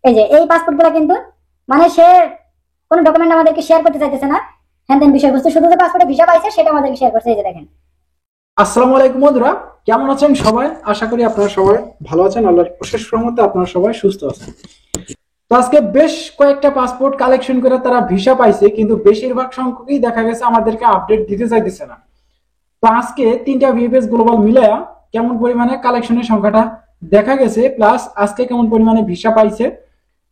এই যে এই পাসপোর্টগুলো কিন্তু মানে সে কোনো ডকুমেন্ট আমাদেরকে শেয়ার করতে চাইতেছে না, হ্যাঁ দেন বিষয়বস্তু, শুধু যে পাসপোর্টে ভিসা পাইছে সেটা আমাদেরকে শেয়ার করছে। এই যে দেখেন। আসসালামু আলাইকুম বন্ধুরা, কেমন আছেন সবাই? আশা করি আপনারা সবাই ভালো আছেন। আল্লাহর অশেষ রহমতে আপনারা সবাই সুস্থ আছেন। তো আজকে বেশ কয়েকটা পাসপোর্ট কালেকশন করে তারা ভিসা পাইছে, কিন্তু বেশিরভাগ সংখ্যকই দেখা গেছে আমাদেরকে আপডেট দিতে চাইতেছে না। তো আজকে তিনটা ভিএফএস গ্লোবাল মিলায়া কেমন পরিমাণে কালেকশনের সংখ্যাটা দেখা গেছে, প্লাস আজকে কেমন পরিমাণে ভিসা পাইছে,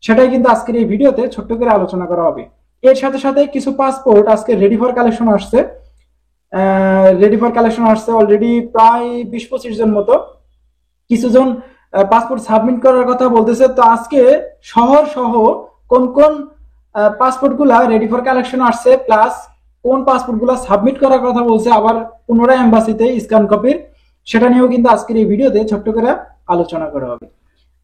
সেটাই কিন্তু আজকের এই ভিডিওতে ছোট্ট করে আলোচনা করা হবে। এর সাথে সাথে কিছু পাসপোর্ট আজকে রেডি ফর কালেকশন আসছে অলরেডি প্রায় 20-25 জন মতো। কিছুজন পাসপোর্ট সাবমিট করার কথা বলতেছে। তো আজকে শহর সহ কোন কোন পাসপোর্ট গুলা রেডি ফর কালেকশন আসছে, প্লাস কোন পাসপোর্ট গুলা সাবমিট করার কথা বলছে আবার পুনরায় এম্বাসিতে স্ক্যান কপির, সেটা নিয়েও কিন্তু আজকের এই ভিডিওতে ছোট্ট করে আলোচনা করা হবে।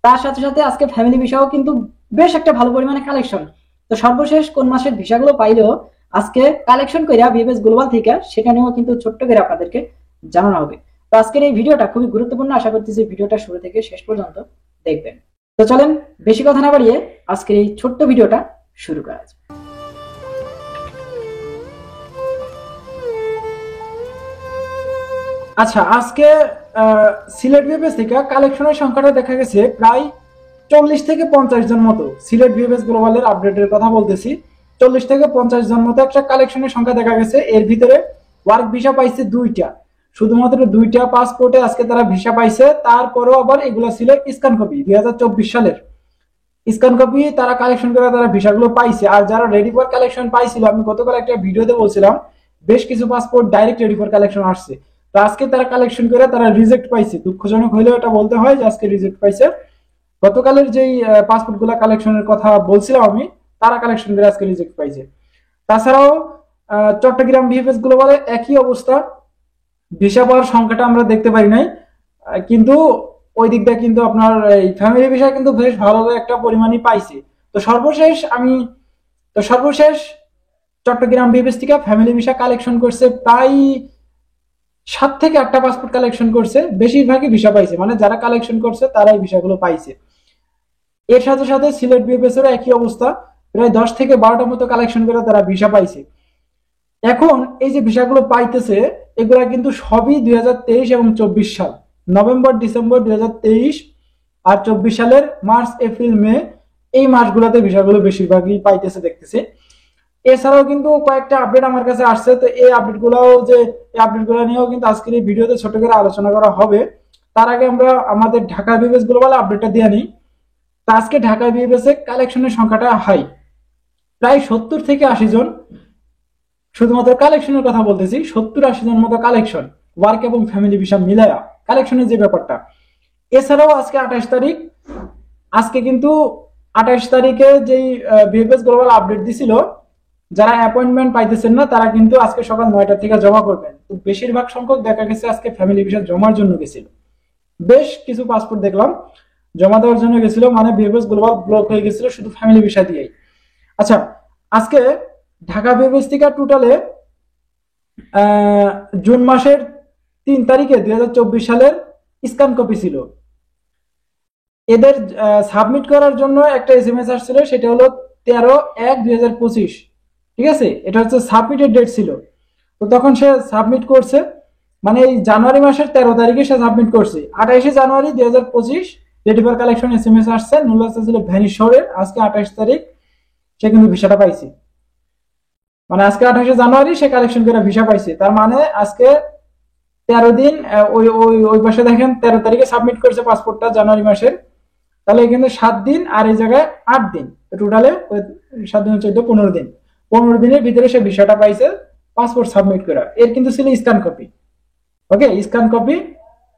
তার সাথে সাথে আজকে ফ্যামিলি ভিসাও কিন্তু বেশ একটা ভালো পরিমাণে কালেকশন। তো সর্বশেষ কোন মাসের ভিসাগুলো পাইলেও আজকে কালেকশন কইরা ভিএফএস গ্লোবাল থেকে, সেটা নিয়েও কিন্তু ছোট্ট করে আপনাদেরকে জানানো হবে। তো আজকের এই ভিডিওটা খুবই গুরুত্বপূর্ণ, আশা করতেছি ভিডিওটা শুরু থেকে শেষ পর্যন্ত দেখবেন। তো চলেন বেশি কথা না বাড়িয়ে আজকের এই ছোট্ট ভিডিওটা শুরু করা যাক। আচ্ছা, আজকে সিলেট ভিএফএস থেকে কালেকশনের সংখ্যাটা দেখা গেছে প্রায় 40 থেকে 50 জন মতো। সিলেট ভিএফএস গ্লোবালের আপডেটের কথা বলতেছি। 40 থেকে 50 জন মতো একটা কালেকশনের সংখ্যা দেখা গেছে। এর ভিতরে ওয়ার্ক ভিসা পাইছে দুইটা, শুধুমাত্র দুইটা পাসপোর্টে আজকে তারা ভিসা পাইছে। তারপরেও আবার এগুলো ছিল স্ক্যান কপি, 2024 সালের স্ক্যান কপি তারা কালেকশন করে তারা ভিসাগুলো পাইছে। আর যারা রেডি ফর কালেকশন পাইছিল, আমি গতকাল একটা ভিডিওতে বলছিলাম বেশ কিছু passport direct ready for collection আসছে। তো আজকে তারা কালেকশন করে তারা রিজেক্ট পাইছে। দুঃখজনক হইলেও এটা বলতে হয় যে আজকে রিজেক্ট পাইছে। গতকালের যেই পাসপোর্ট গুলা কালেকশনের কথা বলছিলাম আমি, তারা কালেকশন করে আজকে রিজেক্ট পাইছে। তাছাড়াও চট্টগ্রাম ভিএফএস গ্লোবালে একই অবস্থা, ভিসা পাওয়ার সংখ্যাটা আমরা দেখতে পারি নাই, কিন্তু ওই দিকটা কিন্তু আপনার এই ফ্যামিলি ভিসা কিন্তু বেশ ভালো একটা পরিমাণই পাইছে। তো সর্বশেষ চট্টগ্রাম ভিএফএস থেকে ফ্যামিলি ভিসা কালেকশন করছে প্রায় 7 থেকে 8টা পাসপোর্ট কালেকশন করছে। বেশিরভাগই ভিসা পাইছে, মানে যারা কালেকশন করছে তারাই ভিসাগুলো পাইছে। এর সাথে সাথে সিলেট ভিএফএস এর একই অবস্থা, প্রায় 10 থেকে 12টা মতো কালেকশন করে তারা ভিসা পাইছে। এখন এই যে ভিসাগুলো পাইতেছে, এগুলা কিন্তু সবই 2023 এবং 24 সাল, নভেম্বর ডিসেম্বর 2023 আর 24 সালের মার্চ এপ্রিল মে, এই মাসগুলোতে ভিসাগুলো বেশিরভাগই পাইতেছে দেখতেছি। এছাড়াও কিন্তু কয়েকটা আপডেট আমার কাছে আসছে। তো এই আপডেটগুলো নিয়েও কিন্তু আজকের এই ভিডিওতে ছোট করে আলোচনা করা হবে। তার আগে আমরা আমাদের ঢাকা ভিএফএস গ্লোবাল আপডেটটা দিয়ে নিই। তো আজকে ঢাকা ভিএফএস এর কালেকশনের সংখ্যাটা হাই, প্রায় 70 থেকে 80 জন। শুধুমাত্র কালেকশনের কথা বলতেছি, 70-80 জন মতো কালেকশন, ওয়ার্ক এবং ফ্যামিলি ভিসা মিলায়া কালেকশনের যে ব্যাপারটা। এছাড়াও আজকে 28 তারিখ, আজকে কিন্তু 28 তারিখে যেই ভিএফএস গ্লোবাল আপডেট দিছিল, যারা অ্যাপয়েন্টমেন্ট পাইতেছেন না তারা কিন্তু আজকে সকাল 9টা থেকে জমা করবেন। তো বেশিরভাগ সংখ্যক দেখা গেছে আজকে ফ্যামিলি ভিসা জমার জন্য গেছিল। বেশ কিছু পাসপোর্ট দেখলাম জমা দেওয়ার জন্য গেছিল, মানে ভিএফএস গ্লোবাল ব্লক হয়ে গেছিল শুধু ফ্যামিলি ভিসা দিয়েই। আচ্ছা, আজকে ঢাকা ভিএফএস থেকে টোটালে জুন মাসের 3 তারিখে 2024 সালের স্ক্যান কপি ছিল। এদের সাবমিট করার জন্য একটা এসএমএস আসছিল, সেটা হলো 13/1/2025। ঠিক আছে, এটা হচ্ছে সাবমিটেড ডেট ছিল। তো তখন সে সাবমিট করছে, মানে এই জানুয়ারি মাসের 13 তারিখে সে সাবমিট করছে। 28 জানুয়ারি 2025 রেডি ফর কালেকশন এসএমএস আসছে, নুলাসা ছিল ভ্যানিশ শহরের। আজকে 28 তারিখ সে কিন্তু ভিসাটা পাইছে, মানে আজকে 28 জানুয়ারি সে কালেকশন করে ভিসা পাইছে। তার মানে আজকে 13 দিন, ওই পাশে দেখেন 13 তারিখে সাবমিট করছে পাসপোর্টটা জানুয়ারি মাসের, তাহলে কিন্তু 7 দিন আর এই জায়গায় 8 দিন, টোটালে 7 দিন 14 15 দিন। 15 দিনের ভিতরে সে ভিসাটা পাইছে পাসপোর্ট সাবমিট করা। এর কিন্তু ছিল স্ক্যান কপি। ওকে, স্ক্যান কপি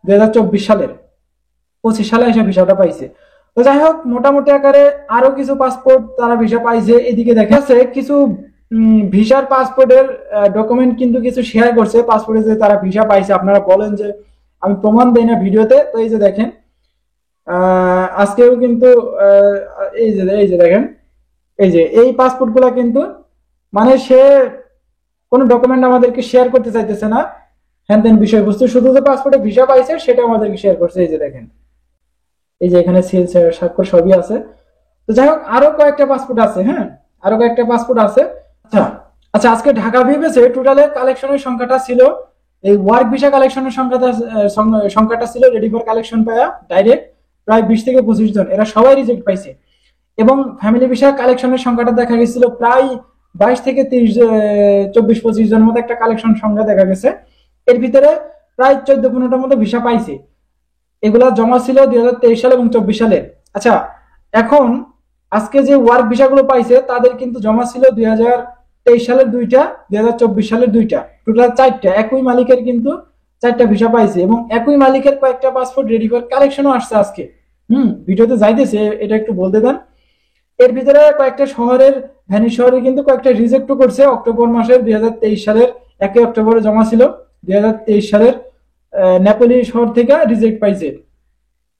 2024 সালের, 25 সালে এসে ভিসাটা পাইছে। তো যাই হোক, মোটামুটি আকারে আরো কিছু পাসপোর্ট তারা ভিসা পাইছে। এদিকে দেখা যাচ্ছে কিছু ভিসার পাসপোর্টের ডকুমেন্ট কিন্তু কিছু শেয়ার করছে পাসপোর্টে যে তারা ভিসা পাইছে। আপনারা বলেন যে আমি প্রমাণ দেই না ভিডিওতে। তো এই যে দেখেন, আজকেও কিন্তু এই যে দেখেন, এই যে এই পাসপোর্ট গুলা কিন্তু মানে সে কোনো ডকুমেন্ট আমাদেরকে শেয়ার করতে চাইতেছে না, হ্যান দেন বিষয়বস্তু, শুধু যে পাসপোর্টে ভিসা পাইছে সেটা আমাদেরকে শেয়ার করছে। এই যে দেখেন, এই যে এখানে সিল স্বাক্ষর সবই আছে। তো যাই হোক, আরো কয়েকটা পাসপোর্ট আছে, হ্যাঁ আরো কয়েকটা পাসপোর্ট আছে। আচ্ছা আচ্ছা, আজকে ঢাকা ভিভেসে টোটালে কালেকশনের সংখ্যাটা ছিল, এই ওয়ার্ক ভিসা কালেকশনের সংখ্যাটা ছিল রেডি ফর কালেকশন পায়া ডাইরেক্ট প্রায় 20 থেকে 25 জন, এরা সবাই রিজেক্ট পাইছে। এবং ফ্যামিলি ভিসা কালেকশনের সংখ্যাটা দেখা গেছিল প্রায় 22 থেকে 24 25 জন মতো একটা কালেকশন সংখ্যা দেখা গেছে। এর ভিতরে প্রায় 14-15টার মতো ভিসা পাইছে। এগুলা জমা ছিল 2023 সাল এবং 24 সালে। আচ্ছা, এখন আজকে যে ওয়ার্ক ভিসাগুলো পাইছে তাদের কিন্তু জমা ছিল 2023 সালের 2টা, 2024 সালের 2টা, টোটাল 4টা। একই মালিকের কিন্তু 4টা ভিসা পাইছে এবং একই মালিকের কয়েকটা পাসপোর্ট রেডি ফর কালেকশনও আসছে আজকে। ভিডিওতে যাইতেছে, এটা একটু বলতে দেন। এর ভিতরে কয়েকটা শহরের, ভ্যানিস শহরে কিন্তু কয়েকটা রিজেক্টও করছে। অক্টোবর মাসের 2023 সালের 1 অক্টোবরে জমা ছিল, 2023 সালের নেপোলি শহর থেকে রিজেক্ট পাইছে।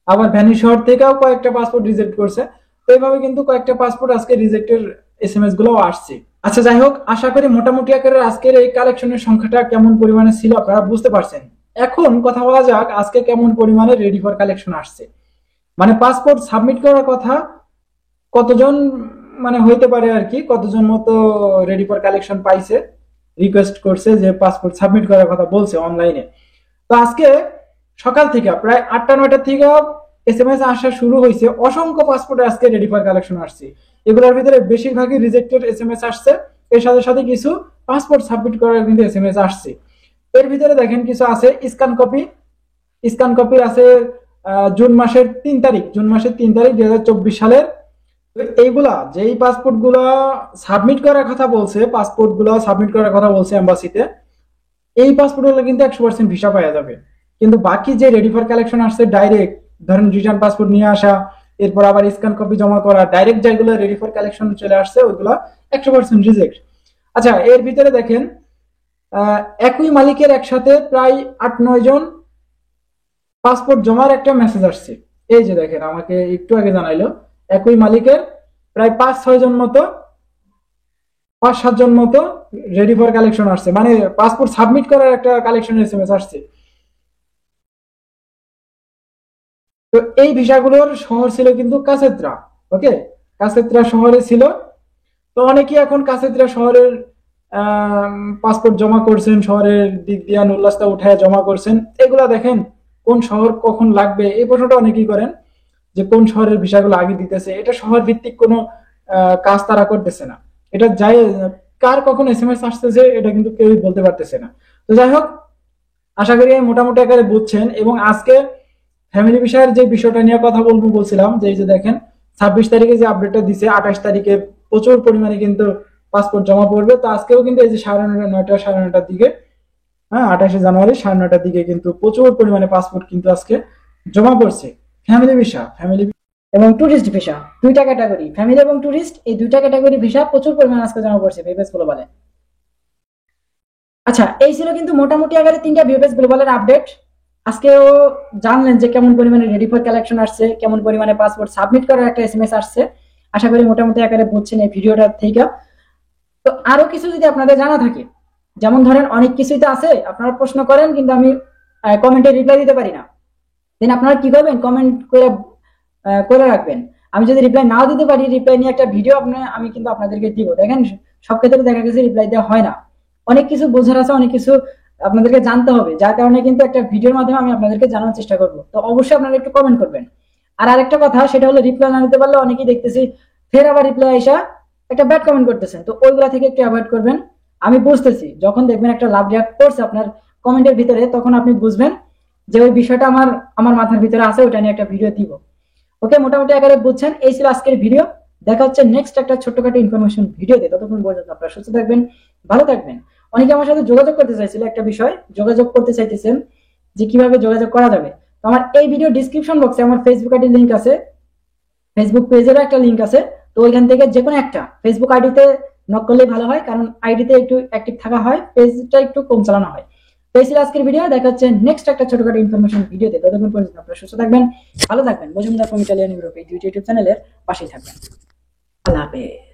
আবার ভ্যানিস শহর থেকেও কয়েকটা পাসপোর্ট রিজেক্ট করছে। তো এইভাবে কিন্তু কয়েকটা পাসপোর্ট আজকে রিজেক্টের এসএমএস গুলো আসছে। আচ্ছা যাই হোক, আশা করি মোটামুটি আকারে আজকের এই কালেকশনের সংখ্যাটা কেমন পরিমাণে ছিল আপনারা বুঝতে পারছেন। এখন কথা বলা যাক আজকে কেমন পরিমাণে রেডি ফর কালেকশন আসছে। মানে পাসপোর্ট সাবমিট করার কথা কতজন মানে হইতে পারে আর কি, কতজন মতো রেডি ফর কালেকশন পাইছে, রিকোয়েস্ট করছে যে পাসপোর্ট সাবমিট করার কথা বলছে অনলাইনে। তো আজকে সকাল থেকে প্রায় 8টা-9টা থেকে এসএমএস আসা শুরু হয়েছে। অসংখ্য পাসপোর্ট আজকে রেডি ফর কালেকশন আসছে। এগুলোর ভিতরে বেশিরভাগই রিজেক্টেড এসএমএস আসছে, এর সাথে সাথে কিছু পাসপোর্ট সাবমিট করার কিন্তু এসএমএস আসছে। এর ভিতরে দেখেন কিছু আছে স্ক্যান কপি, স্ক্যান কপি আছে জুন মাসের 3 তারিখ, জুন মাসের 3 তারিখ 2024 সালের। এইগুলা যেই পাসপোর্ট গুলা সাবমিট করার কথা বলছে, পাসপোর্ট গুলা সাবমিট করার কথা বলছে এম্বাসিতে, এই পাসপোর্ট গুলো কিন্তু 100% ভিসা পাওয়া যাবে। কিন্তু বাকি যে রেডি ফর কালেকশন আসছে ডাইরেক্ট, ধরেন রিটার্ন পাসপোর্ট নিয়ে আসা, এরপর আবার স্ক্যান কপি জমা করা, ডাইরেক্ট যেগুলো রেডি ফর কালেকশন চলে আসছে ওইগুলো 100% রিজেক্ট। আচ্ছা, এর ভিতরে দেখেন একই মালিকের একসাথে প্রায় 8-9 জন পাসপোর্ট জমার একটা মেসেজ আসছে। এই যে দেখেন, আমাকে একটু আগে জানাইলো একই মালিকের প্রায় 5-6 জন মতো, 5-7 জন মতো রেডি ফর কালেকশন আসছে, মানে পাসপোর্ট সাবমিট করার একটা কালেকশন এসএমএস আসছে। তো এই ভিসাগুলোর শহর ছিল কিন্তু কাসেত্রা। ওকে, কাসেত্রা শহরে ছিল। তো অনেকেই এখন কাসেত্রা শহরের পাসপোর্ট জমা করছেন, শহরের দিক দিয়া উল্লাসটা উঠায় জমা করছেন। এগুলা দেখেন কোন শহর কখন লাগবে এই প্রশ্নটা অনেকেই করেন, যে কোন শহরের ভিসাগুলো আগে দিতেছে। এটা শহর ভিত্তিক কোনো কাজ তারা করতেছে না। এটা যাই কার কখন এসএমএস আসতেছে এটা কিন্তু কেউই বলতে পারতেছে না। তো যাই হোক, আশা করি মোটামুটি আকারে বুঝছেন। এবং আজকে ফ্যামিলি বিষয়ের যে বিষয়টা নিয়ে কথা বলবো বলছিলাম, যে এই যে দেখেন 26 তারিখে যে আপডেটটা দিছে, 28 তারিখে প্রচুর পরিমাণে কিন্তু পাসপোর্ট জমা পড়বে। তো আজকেও কিন্তু এই যে 9:30-9:30টার দিকে, হ্যাঁ 28শে জানুয়ারি 9:30টার দিকে কিন্তু প্রচুর পরিমাণে পাসপোর্ট কিন্তু আজকে জমা পড়ছে। ফ্যামিলি ভিসা, ফ্যামিলি এবং টুরিস্ট ভিসা, দুইটা ক্যাটাগরি, ফ্যামিলি এবং টুরিস্ট, এই দুইটা ক্যাটাগরি ভিসা প্রচুর পরিমাণে আজকে জমা পড়ছে ভিভেস গ্লোবালে। আচ্ছা, এই ছিল কিন্তু মোটামুটি আকারে 3টা ভিভেস গ্লোবালের আপডেট। আজকেও জানলেন যে কেমন পরিমাণে রেডি ফর কালেকশন আসছে, কেমন পরিমাণে পাসপোর্ট সাবমিট করার একটা এসএমএস আসছে। আশা করি মোটামুটি আকারে বুঝছেন এই ভিডিওটা থেকে। তো আরো কিছু যদি আপনাদের জানা থাকে, যেমন ধরেন অনেক কিছুই তো আছে, আপনারা প্রশ্ন করেন কিন্তু আমি কমেন্টে রিপ্লাই দিতে পারি না, দেন আপনারা কি করবেন, কমেন্ট করে রাখবেন। আমি যদি রিপ্লাই নাও দিতে পারি, রিপ্লাই নিয়ে একটা ভিডিও আমি কিন্তু আপনাদেরকে দিব। দেখেন সব ক্ষেত্রে দেখা গেছে রিপ্লাই দেওয়া হয় না, অনেক কিছু বোঝার আছে, অনেক কিছু আপনাদেরকে জানতে হবে, যার কারণে কিন্তু একটা ভিডিওর মাধ্যমে আমি আপনাদেরকে জানানোর চেষ্টা করবো। তো অবশ্যই আপনারা একটু কমেন্ট করবেন। আর আরেকটা কথা, সেটা হলো রিপ্লাই না দিতে পারলে অনেকেই দেখতেছি ফের আবার রিপ্লাই আসা একটা ব্যাড কমেন্ট করতেছেন। তো ওইগুলা থেকে একটু অ্যাভয়েড করবেন। আমি বুঝতেছি, যখন দেখবেন একটা লাভ রিয়াক্ট করছে আপনার কমেন্টের ভিতরে, তখন আপনি বুঝবেন যে ওই বিষয়টা আমার মাথার ভিতরে আছে, ওইটা নিয়ে একটা ভিডিও দিব। ওকে, মোটামুটি আকারে বুঝছেন। এই ছিল আজকের ভিডিও। দেখা হচ্ছে নেক্সট একটা ছোটখাটো ইনফরমেশন ভিডিওতে। ততক্ষণ পর্যন্ত আপনারা সুস্থ থাকবেন, ভালো থাকবেন। অনেকে আমার সাথে যোগাযোগ করতে চাইছিল, একটা বিষয় যোগাযোগ করতে চাইতেছেন যে কিভাবে যোগাযোগ করা যাবে। তো আমার এই ভিডিও ডিসক্রিপশন বক্সে আমার ফেসবুক আইডির লিঙ্ক আছে, ফেসবুক পেজেরও একটা লিঙ্ক আছে। তো ওইখান থেকে যে কোনো একটা ফেসবুক আইডিতে নক করলেই ভালো হয়, কারণ আইডিতে একটু অ্যাক্টিভ থাকা হয়, পেজটা একটু কম চালানো হয়। তো এই ছিল আজকের ভিডিও। দেখা হচ্ছে নেক্সট একটা ছোটখাটো ইনফরমেশন ভিডিওতে। ততক্ষণ পর্যন্ত আপনারা সুস্থ থাকবেন, ভালো থাকবেন। মজুমদার ফ্রম ইটালিয়ান ইউরোপ এই ইউটিউব চ্যানেলের পাশেই থাকবেন। আল্লাহ হাফেজ।